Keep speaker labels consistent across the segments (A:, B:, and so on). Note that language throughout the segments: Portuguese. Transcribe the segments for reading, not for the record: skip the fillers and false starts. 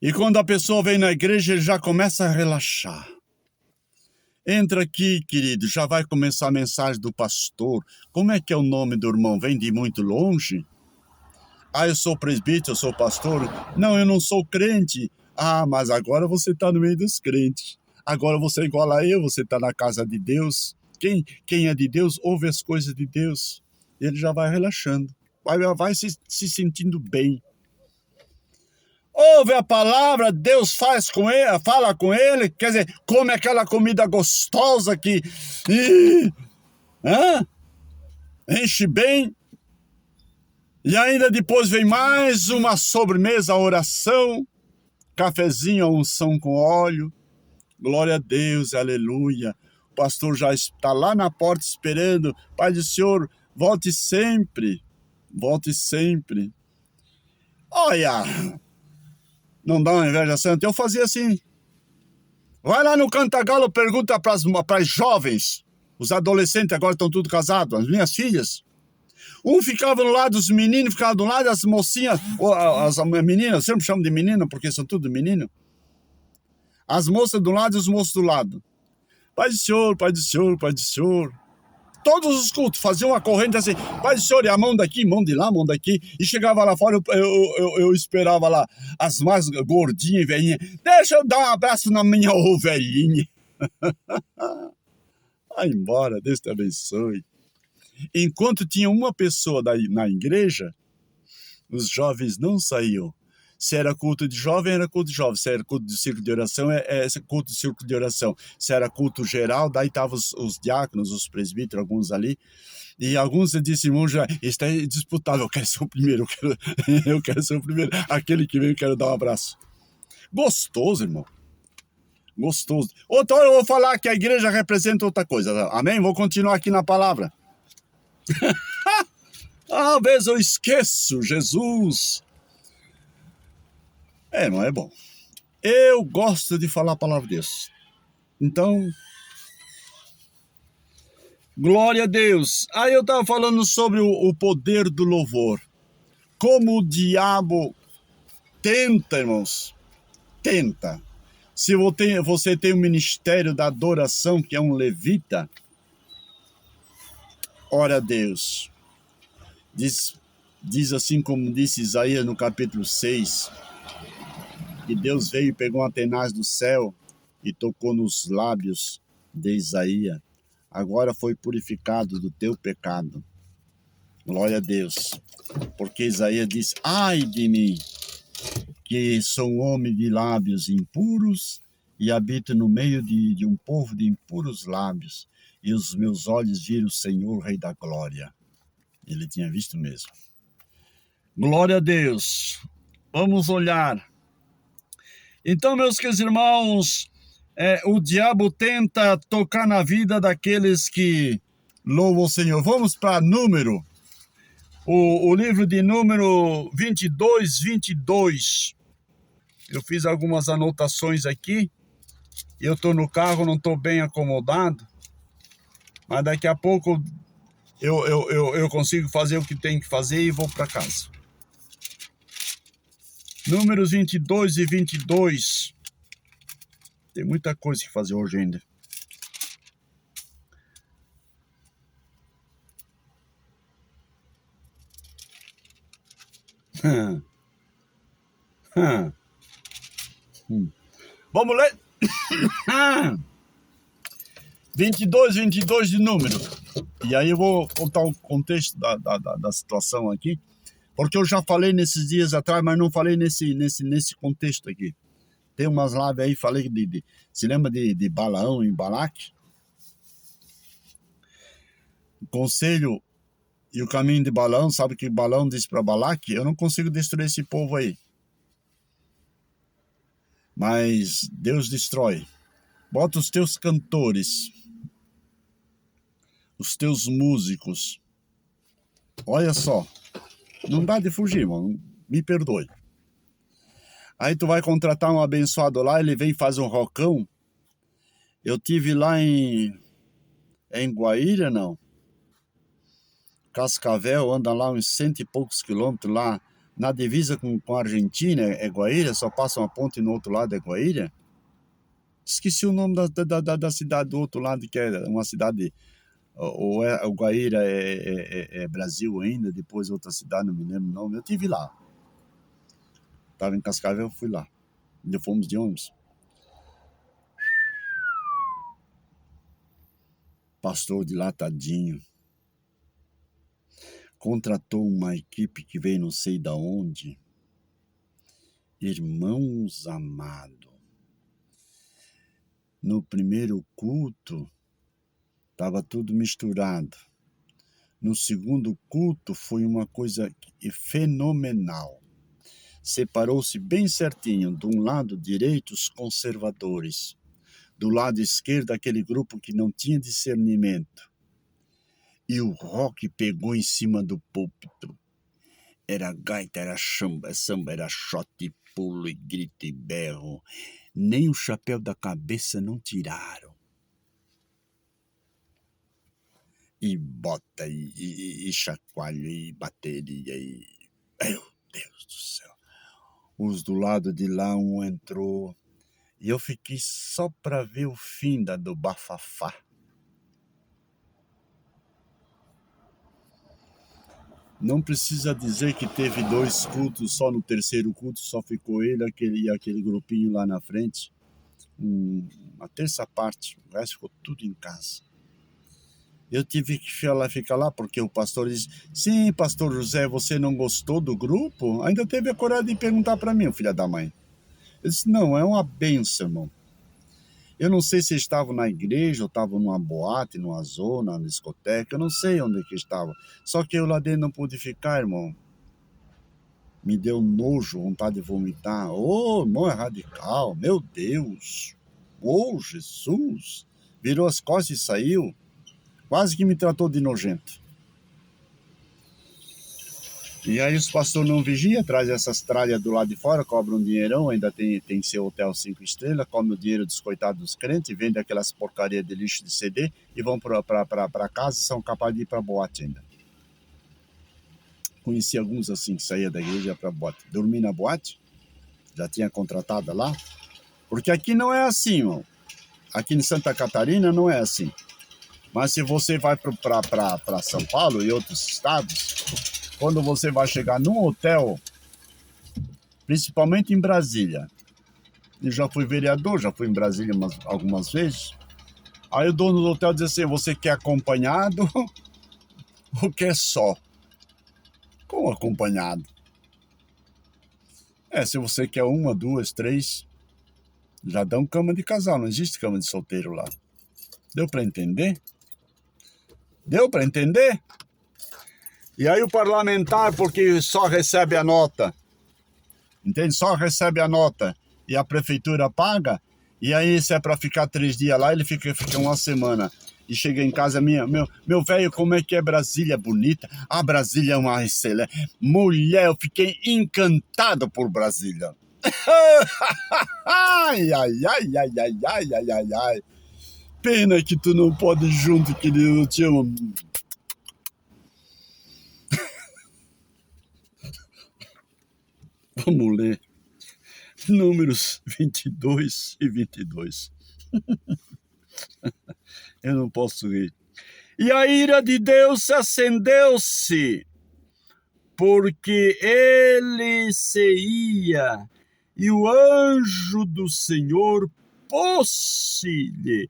A: E quando a pessoa vem na igreja, ele já começa a relaxar. Entra aqui, querido, já vai começar a mensagem do pastor. Como é que é o nome do irmão? Vem de muito longe? Ah, eu sou presbítero, eu sou pastor. Não, eu não sou crente. Ah, mas agora você está no meio dos crentes. Agora você é igual a eu, você está na casa de Deus. Quem é de Deus, ouve as coisas de Deus. Ele já vai relaxando. Vai se sentindo bem. Ouve a palavra, Deus fala com ele, quer dizer, come aquela comida gostosa que enche bem. E ainda depois vem mais uma sobremesa, a oração, cafezinho, a unção com óleo. Glória a Deus, aleluia. O pastor já está lá na porta esperando. Pai do Senhor, volte sempre. Volte sempre. Olha, não dá uma inveja santa? Eu fazia assim. Vai lá no Cantagalo, pergunta para as jovens. Os adolescentes agora estão tudo casados, as minhas filhas. Um ficava do lado dos meninos, ficava do lado das mocinhas, ou as meninas, eu sempre chamo de menina, porque são tudo menino. As moças do lado e os moços do lado. Pai do Senhor, Pai do Senhor, Pai do Senhor. Todos os cultos faziam uma corrente assim, Pai do Senhor, e a mão daqui, mão de lá, mão daqui. E chegava lá fora, eu esperava lá as mais gordinhas e velhinhas. Deixa eu dar um abraço na minha ovelhinha. Vai embora, Deus te abençoe. Enquanto tinha uma pessoa na igreja, os jovens não saíam. Se era culto de jovem, era culto de jovem. Se era culto de círculo de oração, é culto de círculo de oração. Se era culto geral, daí estavam os diáconos, os presbíteros, alguns ali. E alguns disseram, irmão, já está disputável, eu quero ser o primeiro, eu quero ser o primeiro. Aquele que veio, eu quero dar um abraço. Gostoso, irmão. Gostoso. Outra hora eu vou falar que a igreja representa outra coisa. Amém? Vou continuar aqui na palavra. Às vezes eu esqueço, Jesus. Não é bom. Eu gosto de falar a palavra de Deus. Então, glória a Deus. Aí eu estava falando sobre o poder do louvor. Como o diabo tenta, irmãos. Tenta. Se você tem o ministério da adoração, que é um levita, ora a Deus. Diz assim como disse Isaías no capítulo 6, que Deus veio e pegou uma tenaz do céu e tocou nos lábios de Isaías. Agora foi purificado do teu pecado. Glória a Deus. Porque Isaías disse, ai de mim, que sou um homem de lábios impuros e habito no meio de um povo de impuros lábios. E os meus olhos viram o Senhor, Rei da Glória. Ele tinha visto mesmo. Glória a Deus. Vamos olhar. Então, meus queridos irmãos, o diabo tenta tocar na vida daqueles que louvam o Senhor. Vamos para Número. O livro de Número 22. Eu fiz algumas anotações aqui. Eu estou no carro, não estou bem acomodado. Mas daqui a pouco eu consigo fazer o que tenho que fazer e vou para casa. Números 22 e 22. Tem muita coisa que fazer hoje ainda. Vamos ler? 22 de Número. E aí eu vou contar o contexto da situação aqui. Porque eu já falei nesses dias atrás, mas não falei nesse contexto aqui. Tem umas lives aí, falei se lembra de Balaão e Balaque? O conselho e o caminho de Balaão, sabe que Balaão disse para Balaque? Eu não consigo destruir esse povo aí. Mas Deus destrói. Bota os teus cantores, os teus músicos. Olha só. Não dá de fugir, irmão. Me perdoe. Aí tu vai contratar um abençoado lá, ele vem e faz um rocão. Eu tive lá em Guaíra, não. Cascavel, anda lá uns 100 e poucos quilômetros lá na divisa com a Argentina, é Guaíra, só passa uma ponte e no outro lado é Guaíra. Esqueci o nome da cidade do outro lado, que é uma cidade, ou o Guaíra é Brasil ainda, depois outra cidade, não me lembro o nome. Eu estive lá. Estava em Cascavel, eu fui lá. E fomos de ônibus. Pastor de lá, tadinho, contratou uma equipe que veio não sei da onde. Irmãos amados, no primeiro culto estava tudo misturado. No segundo culto foi uma coisa fenomenal. Separou-se bem certinho. De um lado direito os conservadores, do lado esquerdo aquele grupo que não tinha discernimento. E o rock pegou em cima do púlpito. Era gaita, era samba, era shot, pulo e grito e berro. Nem o chapéu da cabeça não tiraram. E bota, e chacoalho, e bateria, e... Meu Deus do céu. Os do lado de lá, um entrou. E eu fiquei só para ver o fim do bafafá. Não precisa dizer que teve 2 cultos, só no terceiro culto só ficou ele e aquele grupinho lá na frente. Uma terça parte, o resto ficou tudo em casa. Eu tive que ficar lá porque o pastor disse: sim, pastor José, você não gostou do grupo? Ainda teve a coragem de perguntar para mim, filha da mãe. Eu disse: não, é uma benção, irmão. Eu não sei se estavam na igreja ou estavam numa boate, numa zona, numa discoteca, eu não sei onde que estava. Só que eu lá dentro não pude ficar, irmão. Me deu nojo, vontade de vomitar. Ô, irmão, é radical, meu Deus. Ô, Jesus. Virou as costas e saiu. Quase que me tratou de nojento. E aí os pastores não vigiam, traz essas tralhas do lado de fora, cobram um dinheirão, ainda tem seu hotel 5 estrelas, come o dinheiro dos coitados dos crentes, vende aquelas porcarias de lixo de CD e vão para casa e são capazes de ir para boate ainda. Conheci alguns assim que saíam da igreja para boate. Dormi na boate, já tinha contratada lá, porque aqui não é assim, irmão. Aqui em Santa Catarina não é assim. Mas se você vai para São Paulo e outros estados, quando você vai chegar num hotel, principalmente em Brasília, eu já fui vereador, já fui em Brasília algumas vezes, aí o dono do hotel diz assim: você quer acompanhado ou quer só? Como acompanhado? Se você quer 1, 2, 3, já dão cama de casal, não existe cama de solteiro lá. Deu para entender? Deu para entender? E aí o parlamentar, porque só recebe a nota, entende? Só recebe a nota e a prefeitura paga, e aí se é para ficar 3 dias lá, ele fica uma semana. E chega em casa, meu velho, como é que é Brasília bonita? Ah, Brasília é uma excelente. Mulher, eu fiquei encantado por Brasília. Ai, ai, ai, ai, ai, ai, ai, ai, ai. Pena que tu não pode ir junto, querido, eu te amo. Vamos ler. Números 22 e 22. Eu não posso rir. E a ira de Deus acendeu-se, porque ele se ia, e o anjo do Senhor pôs-se-lhe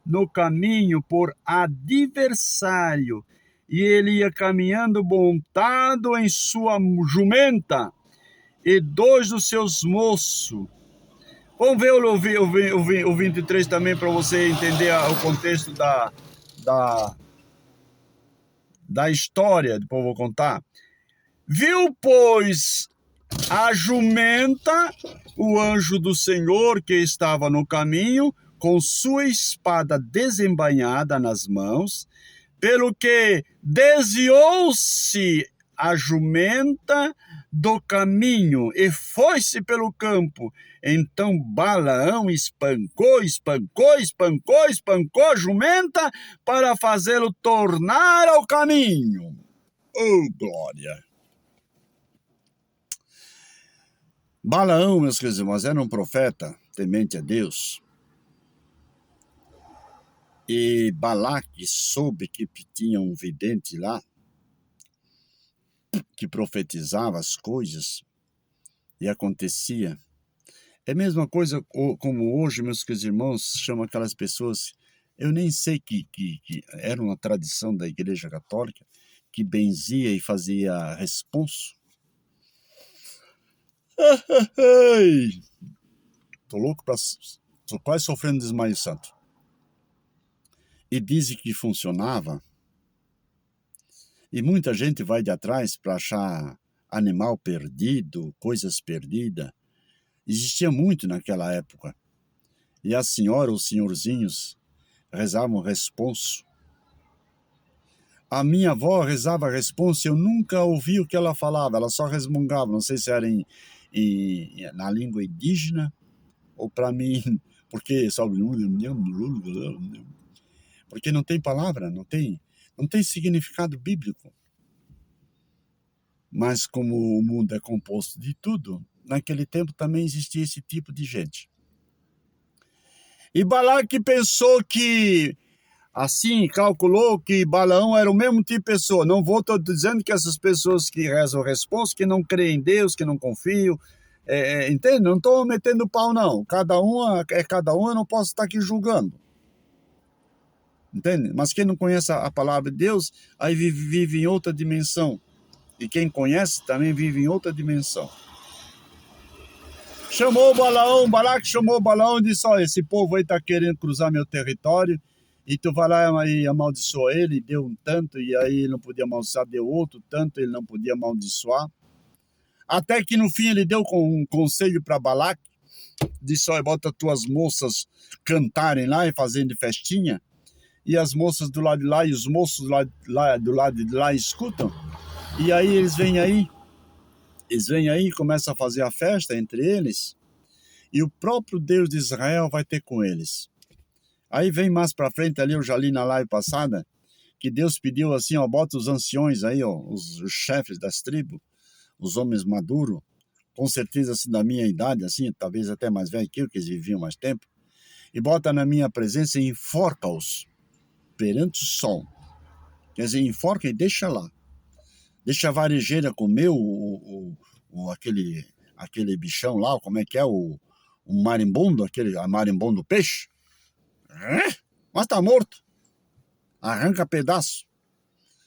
A: no caminho por adversário, e ele ia caminhando montado em sua jumenta, e 2 dos seus moços. Vamos ver o 23 também, para você entender o contexto da história, depois eu vou contar. Viu, pois, a jumenta, o anjo do Senhor que estava no caminho, com sua espada desembainhada nas mãos, pelo que desviou-se a jumenta do caminho e foi-se pelo campo. Então Balaão espancou a jumenta para fazê-lo tornar ao caminho. Oh, glória! Balaão, meus queridos irmãos, era um profeta temente a Deus. E Balaque soube que tinha um vidente lá que profetizava as coisas e acontecia. É a mesma coisa como hoje, meus queridos irmãos, chamam aquelas pessoas, eu nem sei que era uma tradição da Igreja Católica, que benzia e fazia responso. Tô louco tô quase sofrendo desmaio santo. E dizem que funcionava, e muita gente vai de atrás para achar animal perdido, coisas perdidas. Existia muito naquela época. E a senhora, os senhorzinhos, rezavam responso. A minha avó rezava responso, eu nunca ouvi o que ela falava, ela só resmungava, não sei se era na língua indígena, ou para mim, porque, sabe, porque não tem palavra, não tem significado bíblico. Mas como o mundo é composto de tudo, naquele tempo também existia esse tipo de gente. E Balaque pensou que, assim, calculou que Balaão era o mesmo tipo de pessoa. Não estou dizendo que essas pessoas que rezam o responso, que não creem em Deus, que não confiam, entende? Não estou metendo pau, não. Cada um é cada um, eu não posso estar aqui julgando. Entende? Mas quem não conhece a palavra de Deus, aí vive em outra dimensão. E quem conhece também vive em outra dimensão. Chamou o Balaão, Balaque chamou o Balaão e disse, olha, esse povo aí está querendo cruzar meu território, e tu vai lá e amaldiçoa ele, deu um tanto, e aí ele não podia amaldiçoar, deu outro tanto, ele não podia amaldiçoar. Até que no fim ele deu um conselho para Balaque, disse, olha, bota tuas moças cantarem lá e fazendo festinha, e as moças do lado de lá e os moços do lado de lá escutam, e aí eles vêm aí, começam a fazer a festa entre eles, e o próprio Deus de Israel vai ter com eles. Aí vem mais para frente ali, eu já li na live passada, que Deus pediu assim, ó, bota os anciões aí, ó, os chefes das tribos, os homens maduros, com certeza assim da minha idade, assim, talvez até mais velho que eu, que eles viviam mais tempo, e bota na minha presença e enforca-os perante o sol. Quer dizer, enforca e deixa lá. Deixa a varejeira comer aquele bichão lá, como é que é, o marimbondo, a marimbondo peixe. Mas tá morto. Arranca pedaço.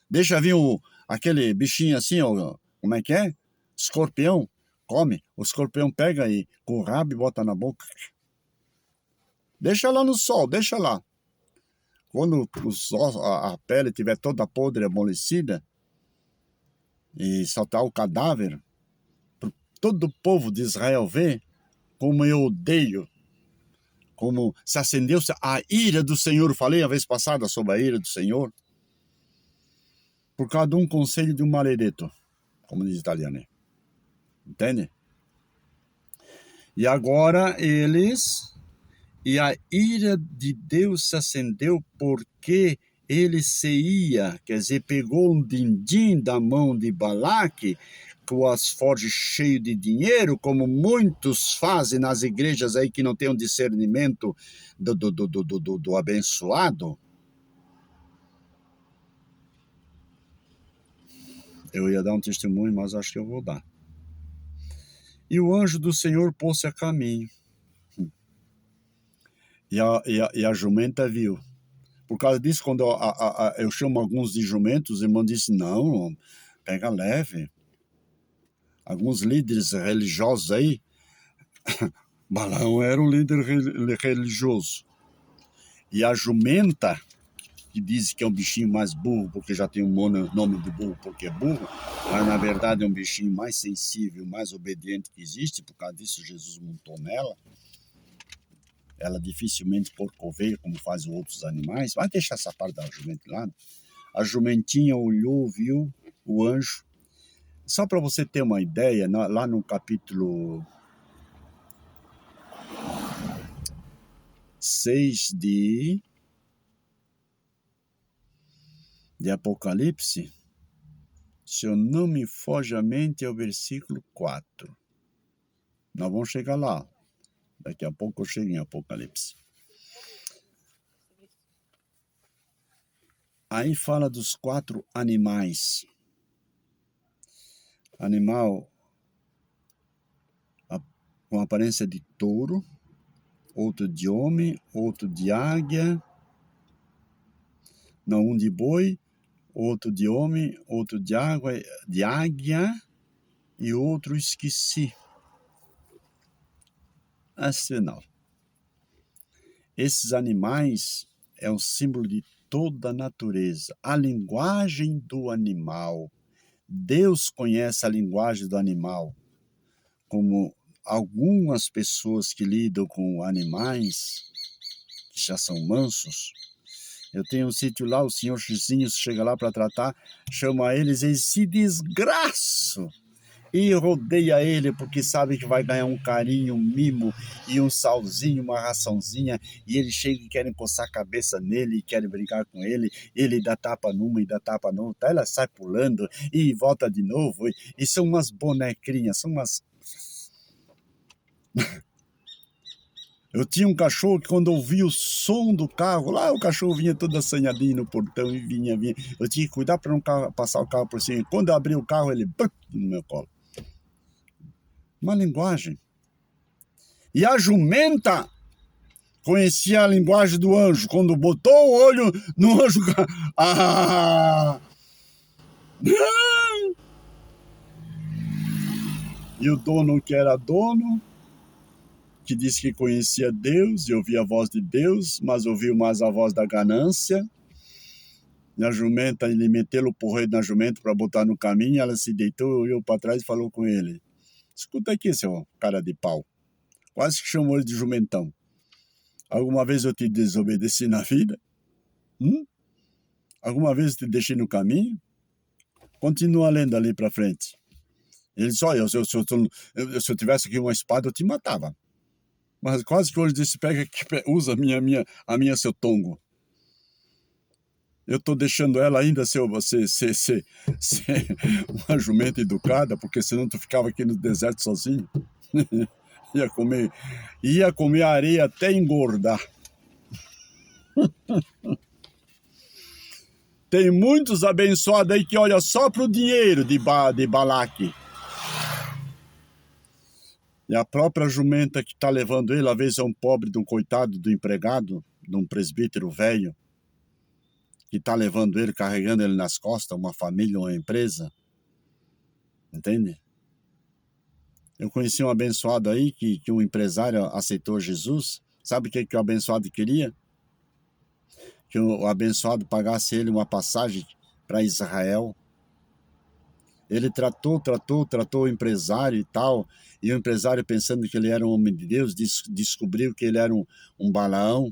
A: Deixa vir aquele bichinho assim, ó, como é que é? Escorpião. Come. O escorpião pega aí com o rabo e bota na boca. Deixa lá no sol, deixa lá. Quando a pele estiver toda podre, amolecida, e saltar o cadáver, todo o povo de Israel ver como eu odeio, como se acendeu a ira do Senhor. Falei a vez passada sobre a ira do Senhor, por causa de um conselho de um maledeto, como diz italiano. Entende? E agora e a ira de Deus se acendeu porque ele se ia, quer dizer, pegou um din-din da mão de Balaque, com as forjas cheias de dinheiro, como muitos fazem nas igrejas aí que não tem um discernimento do abençoado. Eu ia dar um testemunho, mas acho que eu vou dar. E o anjo do Senhor pôs-se a caminho. E a jumenta viu. Por causa disso, quando eu chamo alguns de jumentos, os irmãos dizem, não, pega leve. Alguns líderes religiosos aí, Balaão era um líder religioso. E a jumenta, que diz que é um bichinho mais burro, porque já tem um nome de burro porque é burro, mas na verdade é um bichinho mais sensível, mais obediente que existe, por causa disso Jesus montou nela. Ela dificilmente porcoveia, como fazem outros animais. Vai deixar essa parte da jumenta lá. A jumentinha olhou, viu o anjo. Só para você ter uma ideia, lá no capítulo 6 de Apocalipse, se eu não me foge a mente, é o versículo 4. Nós vamos chegar lá. Daqui a pouco eu chego em Apocalipse. Aí fala dos 4 animais. Animal com aparência de touro, outro de homem, outro de águia, não, um de boi, outro de homem, outro de águia e outro esqueci. Não. Esses animais é um símbolo de toda a natureza. A linguagem do animal. Deus conhece a linguagem do animal. Como algumas pessoas que lidam com animais, que já são mansos, eu tenho um sítio lá, o senhor Xizinho chega lá para tratar, chama eles se desgraçam e rodeia ele porque sabe que vai ganhar um carinho, um mimo e um salzinho, uma raçãozinha, e ele chega e querem coçar a cabeça nele, e querem brincar com ele, ele dá tapa numa e dá tapa noutra, ela sai pulando e volta de novo, e são umas bonecrinhas, são umas... Eu tinha um cachorro que quando ouvia o som do carro, lá o cachorro vinha todo assanhadinho no portão e vinha. Eu tinha que cuidar para não passar o carro por cima. Quando eu abri o carro, ele no meu colo. Uma linguagem. E a jumenta conhecia a linguagem do anjo. Quando botou o olho no anjo... Ah! E o dono que era dono... que disse que conhecia Deus e ouvia a voz de Deus, mas ouviu mais a voz da ganância. E a jumenta, ele meteu o porreiro na jumenta para botar no caminho, ela se deitou, olhou para trás e falou com ele: escuta aqui, seu cara de pau. Quase que chamou ele de jumentão. Alguma vez eu te desobedeci na vida? Alguma vez eu te deixei no caminho? Continua lendo ali para frente. Ele disse: olha, se eu tivesse aqui uma espada, eu te matava. Mas quase que hoje disse, usa a minha seu tongo. Eu estou deixando ela ainda ser uma jumenta educada, porque senão tu ficava aqui no deserto sozinho. ia comer areia até engordar. Tem muitos abençoados aí que olham só para o dinheiro de Balaque. E a própria jumenta que está levando ele, às vezes é um pobre de um coitado do empregado, de um presbítero velho, que está levando ele, carregando ele nas costas, uma família, uma empresa. Entende? Eu conheci um abençoado aí, que um empresário aceitou Jesus. Sabe o que o abençoado queria? Que o abençoado pagasse ele uma passagem para Israel. Ele tratou o empresário e tal, e o empresário, pensando que ele era um homem de Deus, descobriu que ele era um Balaão.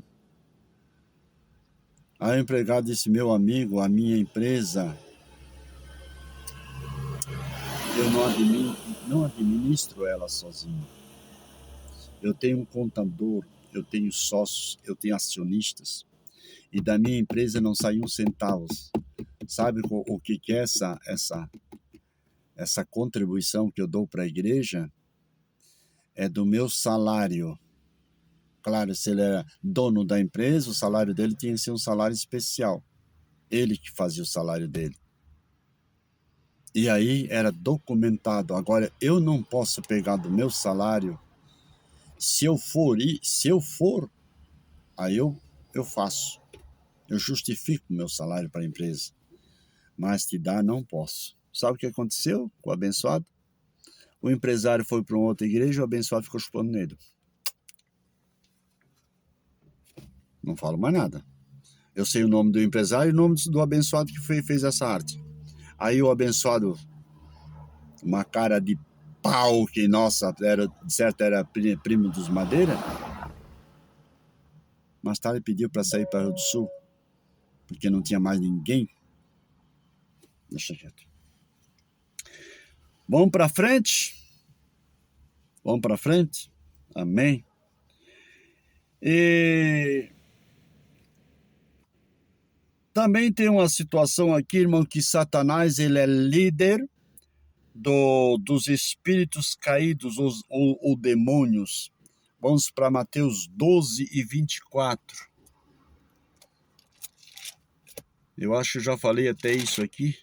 A: Aí o empregado disse: meu amigo, a minha empresa, eu não administro ela sozinho. Eu tenho um contador, eu tenho sócios, eu tenho acionistas, e da minha empresa não sai um centavo. Sabe o que é essa contribuição que eu dou para a igreja? É do meu salário. Claro, se ele era dono da empresa, o salário dele tinha que ser um salário especial. Ele que fazia o salário dele. E aí era documentado. Agora, eu não posso pegar do meu salário. Se eu for, aí eu faço. Eu justifico o meu salário para a empresa. Mas te dar, não posso. Sabe o que aconteceu com o abençoado? O empresário foi para uma outra igreja e o abençoado ficou chupando nele. Não falo mais nada. Eu sei o nome do empresário e o nome do abençoado que fez essa arte. Aí o abençoado, uma cara de pau, que, nossa, era primo dos Madeira. Mais tarde pediu para sair para o Rio do Sul, porque não tinha mais ninguém. Deixa quieto. Vamos para frente? Vamos para frente? Amém. E também tem uma situação aqui, irmão, que Satanás, ele é líder dos espíritos caídos, ou demônios. Vamos para Mateus 12 e 24. Eu acho que já falei até isso aqui.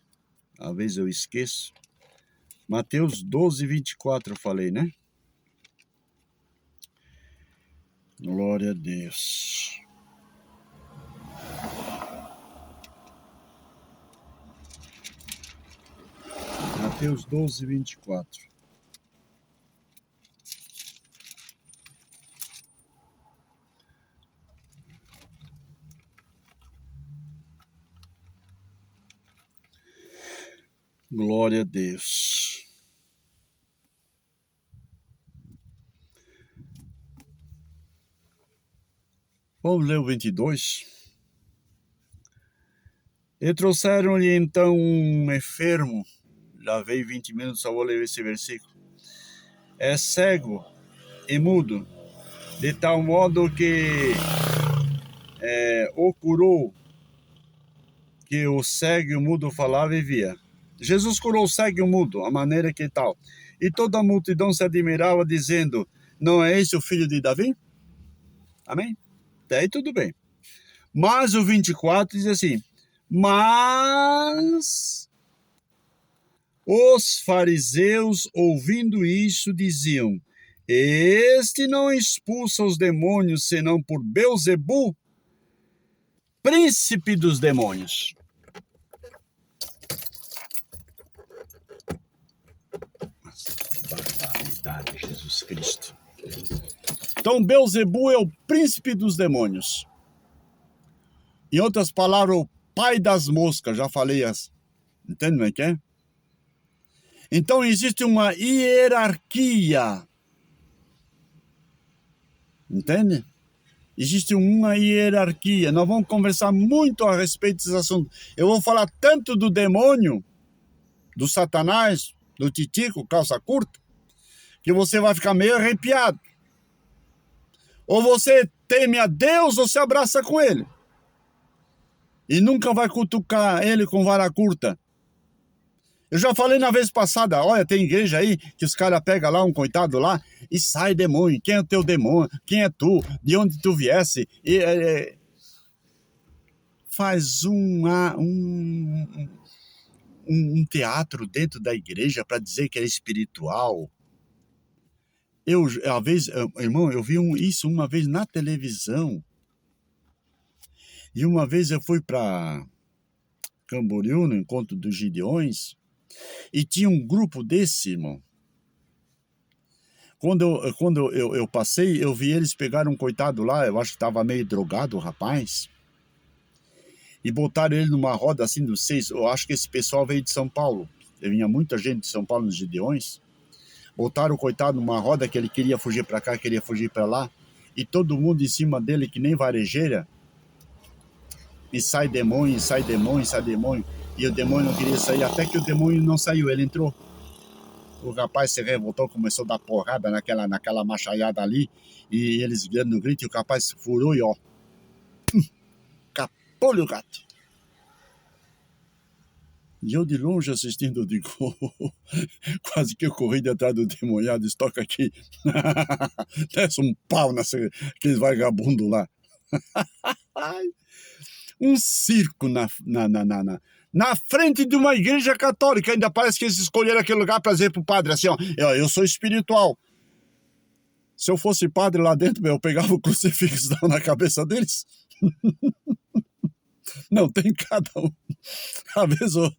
A: Às vezes eu esqueço. Mateus 12 e 24 eu falei, né? Glória a Deus. Mateus 12 e 24. Glória a Deus. Vamos ler o 22. E trouxeram-lhe então um enfermo. Já veio 20 minutos, só vou ler esse versículo. É cego e mudo, de tal modo que o curou, que o cego e o mudo falava e via. Jesus curou o cego e o mudo, a maneira que tal. E toda a multidão se admirava, dizendo, não é esse o filho de Davi? Amém? Até aí tudo bem. Mas o 24 diz assim, mas os fariseus, ouvindo isso, diziam, este não expulsa os demônios, senão por Belzebu, príncipe dos demônios. Barbaridade, Jesus Cristo. Então, Belzebu é o príncipe dos demônios. Em outras palavras, o pai das moscas, já falei as. Entende como é que é? Então, existe uma hierarquia. Entende? Existe uma hierarquia. Nós vamos conversar muito a respeito desse assunto. Eu vou falar tanto do demônio, do Satanás, do titico, calça curta, que você vai ficar meio arrepiado. Ou você teme a Deus ou se abraça com ele. E nunca vai cutucar ele com vara curta. Eu já falei na vez passada, olha, tem igreja aí que os caras pegam lá um coitado lá e sai demônio. Quem é o teu demônio? Quem é tu? De onde tu viesse? Faz um teatro dentro da igreja para dizer que é espiritual. Irmão, eu vi isso uma vez na televisão. E uma vez eu fui para Camboriú, no encontro dos Gideões, e tinha um grupo desse, irmão. Quando eu passei, eu vi eles pegaram um coitado lá, eu acho que estava meio drogado o rapaz, e botaram ele numa roda assim dos 6. Eu acho que esse pessoal veio de São Paulo. Vinha muita gente de São Paulo nos Gideões. Botaram o coitado numa roda que ele queria fugir para cá, queria fugir para lá, e todo mundo em cima dele que nem varejeira. E sai demônio, sai demônio, sai demônio. E o demônio não queria sair, até que o demônio não saiu, ele entrou. O rapaz se revoltou, começou a dar porrada naquela machaiada ali, e eles dando grito, e o rapaz furou e ó, capou-lhe o gato. E eu de longe assistindo, eu digo, quase que eu corri de atrás do demoniado, estoca aqui, desce um pau naqueles vagabundos lá. Um circo na frente de uma igreja católica. Ainda parece que eles escolheram aquele lugar para dizer pro padre assim, ó, eu sou espiritual. Se eu fosse padre lá dentro, eu pegava o crucifixo na cabeça deles. Não, tem cada um. Às vezes eu...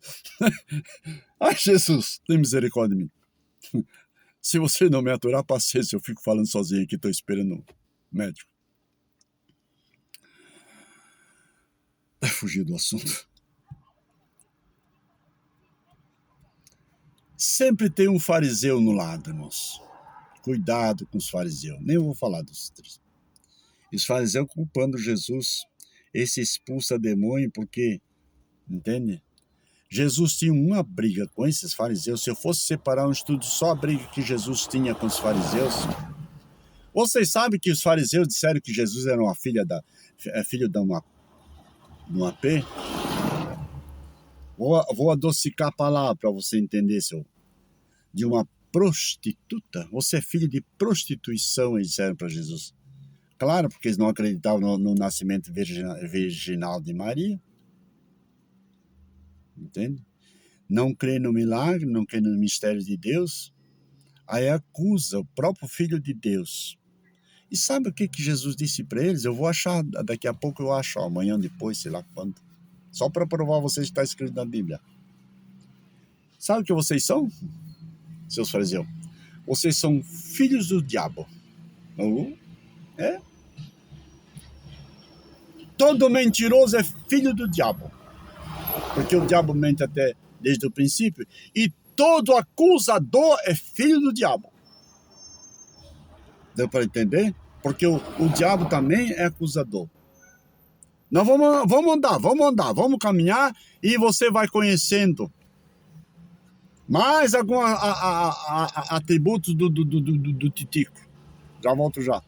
A: Ai, Jesus, tem misericórdia de mim. Se você não me aturar, paciência, eu fico falando sozinho aqui, tô esperando o médico. Fugir do assunto. Sempre tem um fariseu no lado, irmãos. Cuidado com os fariseus. Nem eu vou falar dos três. Os fariseus culpando Jesus. Esse expulsa demônio porque, entende? Jesus tinha uma briga com esses fariseus. Se eu fosse separar um estudo só a briga que Jesus tinha com os fariseus. Vocês sabem que os fariseus disseram que Jesus era uma filho de uma P? Vou adocicar a palavra para você entender, seu. de uma prostituta? Você é filho de prostituição, eles disseram para Jesus. Claro, porque eles não acreditavam no nascimento virginal de Maria. Entende? Não crê no milagre, não crê no mistério de Deus. Aí acusa o próprio Filho de Deus. E sabe o que Jesus disse para eles? Eu vou achar, daqui a pouco eu acho, amanhã, depois, sei lá quando. Só para provar vocês que está escrito na Bíblia. Sabe o que vocês são, seus fariseus? Vocês são filhos do diabo. É? Todo mentiroso é filho do diabo. Porque o diabo mente até desde o princípio. E todo acusador é filho do diabo. Deu para entender? Porque o diabo também é acusador. Nós vamos andar, vamos caminhar e você vai conhecendo mais alguns atributos do Titico. Já volto já.